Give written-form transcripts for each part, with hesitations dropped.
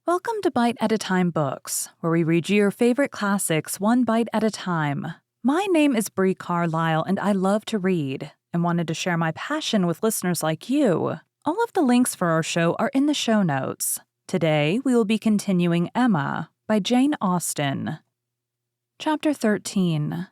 Welcome to Bite at a Time Books, where we read you your favorite classics one bite at a time. My name is Bree Carlile, and I love to read, and wanted to share my passion with listeners like you. All of the links for our show are in the show notes. Today, we will be continuing Emma by Jane Austen. Chapter 13.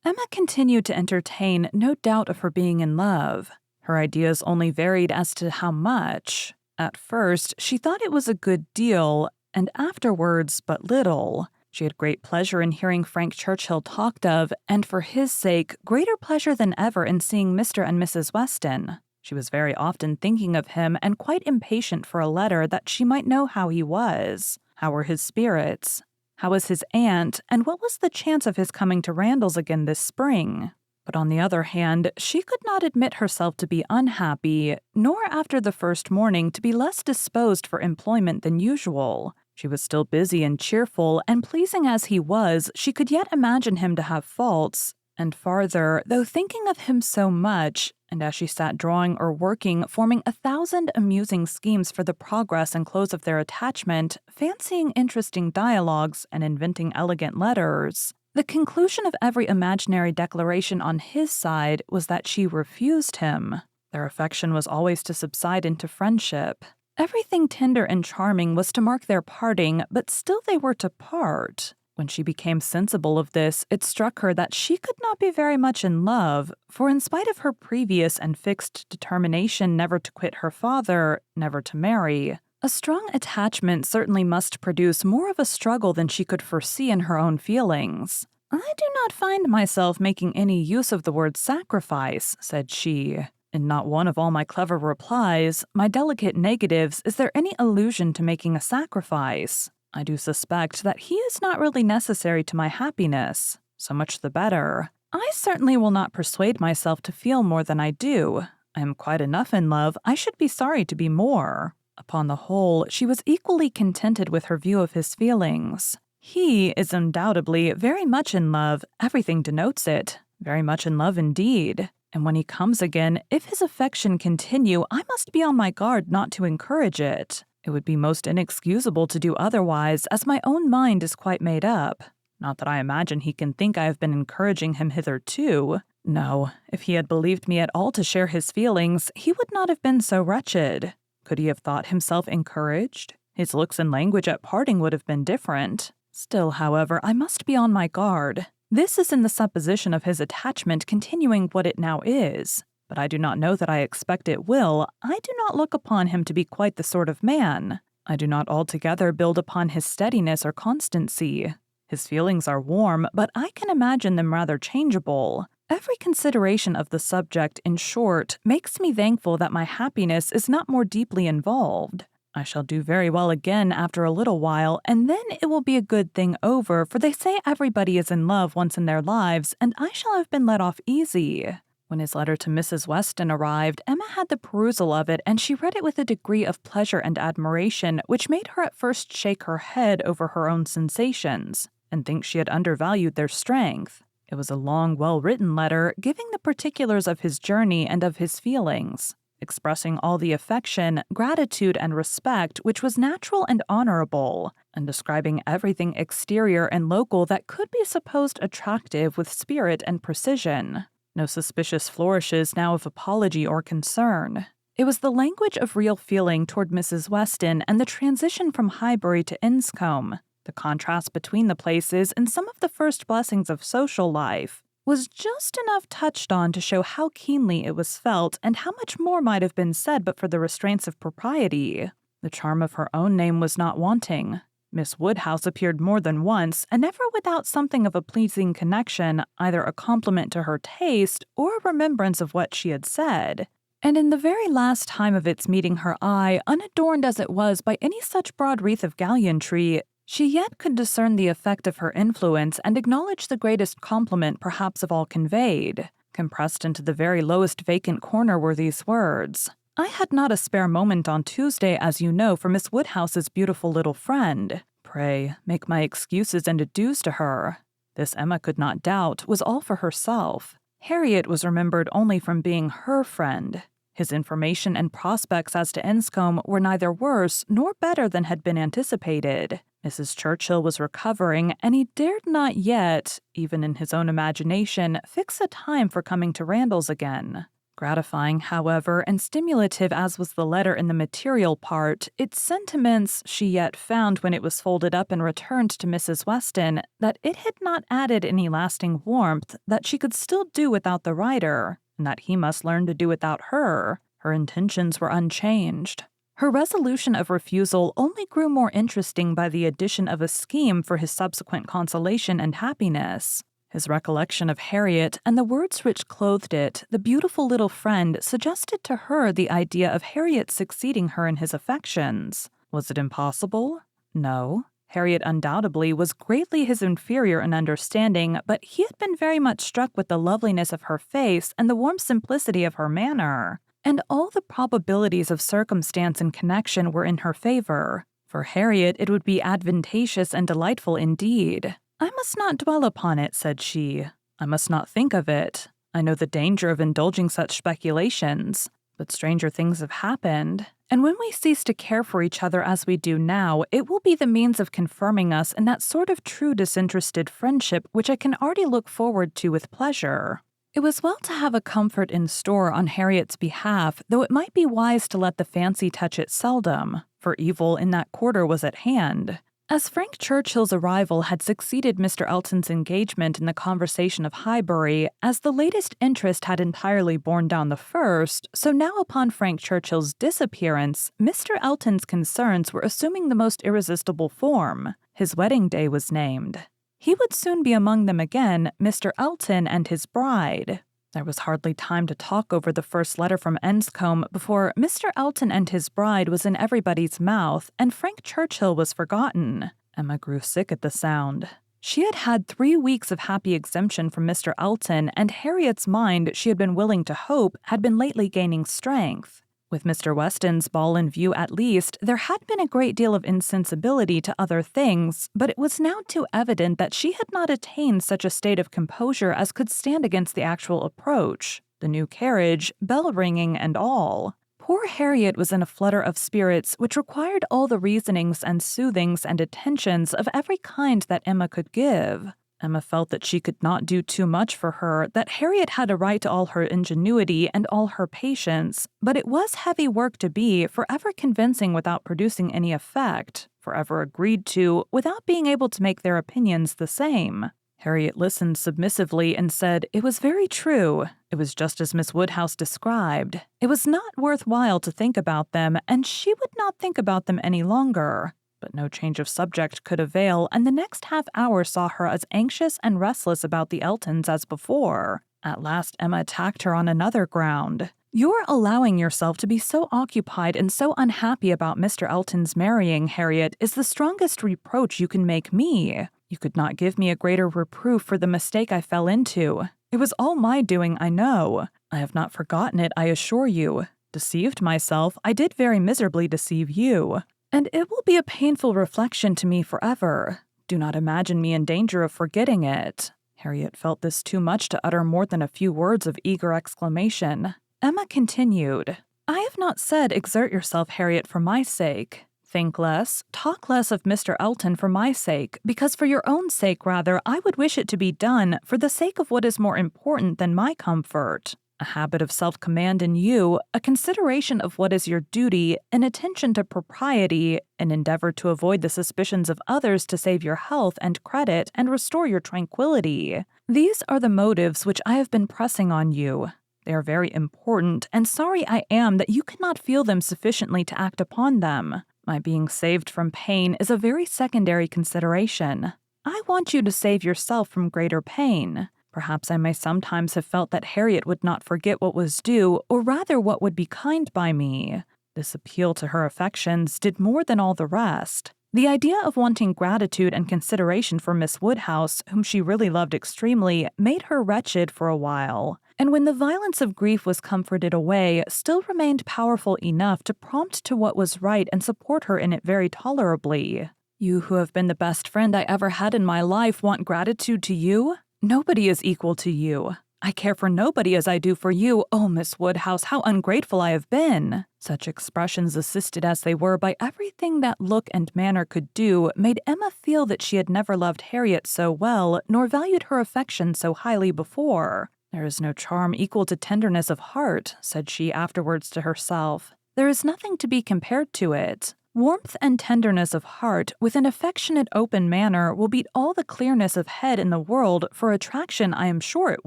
Emma continued to entertain no doubt of her being in love. Her ideas only varied as to how much. At first, she thought it was a good deal, and afterwards, but little. She had great pleasure in hearing Frank Churchill talked of, and for his sake, greater pleasure than ever in seeing Mr. and Mrs. Weston. She was very often thinking of him and quite impatient for a letter that she might know how he was. How were his spirits? How was his aunt, and what was the chance of his coming to Randalls again this spring? But on the other hand, she could not admit herself to be unhappy, nor after the first morning to be less disposed for employment than usual. She was still busy and cheerful, and pleasing as he was, she could yet imagine him to have faults. And farther, though thinking of him so much, and as she sat drawing or working, forming 1,000 amusing schemes for the progress and close of their attachment, fancying interesting dialogues, and inventing elegant letters, the conclusion of every imaginary declaration on his side was that she refused him. Their affection was always to subside into friendship. Everything tender and charming was to mark their parting, but still they were to part. When she became sensible of this, it struck her that she could not be very much in love, for in spite of her previous and fixed determination never to quit her father, never to marry, a strong attachment certainly must produce more of a struggle than she could foresee in her own feelings. "I do not find myself making any use of the word sacrifice," said she. "In not one of all my clever replies, my delicate negatives, is there any allusion to making a sacrifice. I do suspect that he is not really necessary to my happiness. So much the better. I certainly will not persuade myself to feel more than I do. I am quite enough in love. I should be sorry to be more." Upon the whole, she was equally contented with her view of his feelings. He is undoubtedly very much in love, everything denotes it, very much in love indeed. And when he comes again, if his affection continue, I must be on my guard not to encourage it. It would be most inexcusable to do otherwise, as my own mind is quite made up. Not that I imagine he can think I have been encouraging him hitherto. No, if he had believed me at all to share his feelings, he would not have been so wretched. Could he have thought himself encouraged? His looks and language at parting would have been different. Still, however, I must be on my guard. This is in the supposition of his attachment continuing what it now is. But I do not know that I expect it will. I do not look upon him to be quite the sort of man. I do not altogether build upon his steadiness or constancy. His feelings are warm, but I can imagine them rather changeable. Every consideration of the subject, in short, makes me thankful that my happiness is not more deeply involved. I shall do very well again after a little while, and then it will be a good thing over, for they say everybody is in love once in their lives, and I shall have been let off easy. When his letter to Mrs. Weston arrived, Emma had the perusal of it, and she read it with a degree of pleasure and admiration which made her at first shake her head over her own sensations, and think she had undervalued their strength. It was a long, well-written letter, giving the particulars of his journey and of his feelings, expressing all the affection, gratitude, and respect which was natural and honorable, and describing everything exterior and local that could be supposed attractive with spirit and precision. No suspicious flourishes now of apology or concern. It was the language of real feeling toward Mrs. Weston and the transition from Highbury to Enscombe. The contrast between the places and some of the first blessings of social life was just enough touched on to show how keenly it was felt and how much more might have been said but for the restraints of propriety. The charm of her own name was not wanting. Miss Woodhouse appeared more than once, and never without something of a pleasing connection, either a compliment to her taste or a remembrance of what she had said. And in the very last time of its meeting her eye, unadorned as it was by any such broad wreath of gallantry, she yet could discern the effect of her influence and acknowledge the greatest compliment perhaps of all conveyed. Compressed into the very lowest vacant corner were these words: "I had not a spare moment on Tuesday, as you know, for Miss Woodhouse's beautiful little friend. Pray, make my excuses and adieus to her." This, Emma could not doubt, was all for herself. Harriet was remembered only from being her friend. His information and prospects as to Enscombe were neither worse nor better than had been anticipated. Mrs. Churchill was recovering, and he dared not yet, even in his own imagination, fix a time for coming to Randalls again. Gratifying, however, and stimulative as was the letter in the material part, its sentiments she yet found when it was folded up and returned to Mrs. Weston that it had not added any lasting warmth, that she could still do without the writer, and that he must learn to do without her. Her intentions were unchanged. Her resolution of refusal only grew more interesting by the addition of a scheme for his subsequent consolation and happiness. His recollection of Harriet and the words which clothed it, the beautiful little friend, suggested to her the idea of Harriet succeeding her in his affections. Was it impossible? No. Harriet undoubtedly was greatly his inferior in understanding, but he had been very much struck with the loveliness of her face and the warm simplicity of her manner. And all the probabilities of circumstance and connection were in her favor. For Harriet it would be advantageous and delightful indeed. "I must not dwell upon it," said she. "I must not think of it. I know the danger of indulging such speculations. But stranger things have happened. And when we cease to care for each other as we do now, it will be the means of confirming us in that sort of true disinterested friendship which I can already look forward to with pleasure." It was well to have a comfort in store on Harriet's behalf, though it might be wise to let the fancy touch it seldom, for evil in that quarter was at hand. As Frank Churchill's arrival had succeeded Mr. Elton's engagement in the conversation of Highbury, as the latest interest had entirely borne down the first, so now upon Frank Churchill's disappearance, Mr. Elton's concerns were assuming the most irresistible form. His wedding day was named. He would soon be among them again, Mr. Elton and his bride. There was hardly time to talk over the first letter from Enscombe before Mr. Elton and his bride was in everybody's mouth, and Frank Churchill was forgotten. Emma grew sick at the sound. She had had 3 weeks of happy exemption from Mr. Elton, and Harriet's mind, she had been willing to hope, had been lately gaining strength. With Mr. Weston's ball in view at least, there had been a great deal of insensibility to other things, but it was now too evident that she had not attained such a state of composure as could stand against the actual approach, the new carriage, bell ringing, and all. Poor Harriet was in a flutter of spirits which required all the reasonings and soothings and attentions of every kind that Emma could give. Emma felt that she could not do too much for her, that Harriet had a right to all her ingenuity and all her patience, but it was heavy work to be forever convincing without producing any effect, forever agreed to without being able to make their opinions the same. Harriet listened submissively and said it was very true. It was just as Miss Woodhouse described. It was not worth while to think about them, and she would not think about them any longer. But no change of subject could avail, and the next half hour saw her as anxious and restless about the Eltons as before. At last Emma attacked her on another ground. "Your allowing yourself to be so occupied and so unhappy about Mr. Elton's marrying, Harriet, is the strongest reproach you can make me. You could not give me a greater reproof for the mistake I fell into. It was all my doing, I know. I have not forgotten it, I assure you. Deceived myself, I did very miserably deceive you. And it will be a painful reflection to me forever. Do not imagine me in danger of forgetting it." Harriet felt this too much to utter more than a few words of eager exclamation. Emma continued, "I have not said exert yourself, Harriet, for my sake. Think less, talk less of Mr. Elton for my sake, because for your own sake, rather, I would wish it to be done, for the sake of what is more important than my comfort. A habit of self-command in you, a consideration of what is your duty, an attention to propriety, an endeavor to avoid the suspicions of others to save your health and credit and restore your tranquility. These are the motives which I have been pressing on you. They are very important, and sorry I am that you cannot feel them sufficiently to act upon them. My being saved from pain is a very secondary consideration. I want you to save yourself from greater pain. Perhaps I may sometimes have felt that Harriet would not forget what was due, or rather what would be kind by me. This appeal to her affections did more than all the rest. The idea of wanting gratitude and consideration for Miss Woodhouse, whom she really loved extremely, made her wretched for a while, and when the violence of grief was comforted away, still remained powerful enough to prompt to what was right and support her in it very tolerably. You who have been the best friend I ever had in my life want gratitude to you? Nobody is equal to you. I care for nobody as I do for you. Oh, Miss Woodhouse, how ungrateful I have been. Such expressions, assisted as they were by everything that look and manner could do, made Emma feel that she had never loved Harriet so well, nor valued her affection so highly before. There is no charm equal to tenderness of heart, said she afterwards to herself. There is nothing to be compared to it. Warmth and tenderness of heart, with an affectionate open manner, will beat all the clearness of head in the world for attraction. I am sure it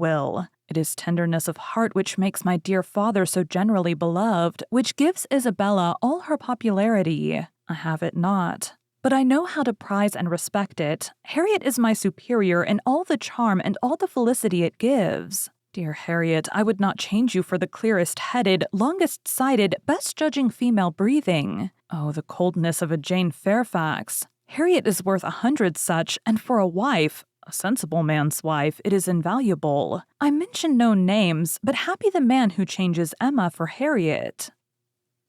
will. It is tenderness of heart which makes my dear father so generally beloved, which gives Isabella all her popularity. I have it not. But I know how to prize and respect it. Harriet is my superior in all the charm and all the felicity it gives. Dear Harriet, I would not change you for the clearest-headed, longest-sighted, best-judging female breathing. Oh, the coldness of a Jane Fairfax. Harriet is worth 100 such, and for a wife, a sensible man's wife, it is invaluable. I mention no names, but happy the man who changes Emma for Harriet.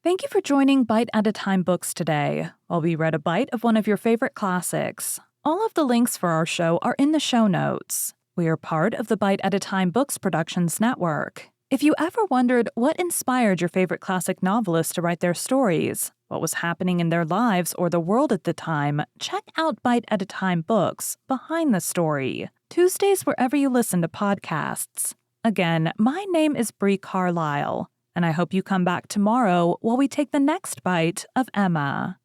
Thank you for joining Bite at a Time Books today, while we read a bite of one of your favorite classics. All of the links for our show are in the show notes. We are part of the Bite at a Time Books Productions Network. If you ever wondered what inspired your favorite classic novelists to write their stories, what was happening in their lives or the world at the time, check out Bite at a Time Books, Behind the Story, Tuesdays wherever you listen to podcasts. Again, my name is Bree Carlile, and I hope you come back tomorrow while we take the next bite of Emma.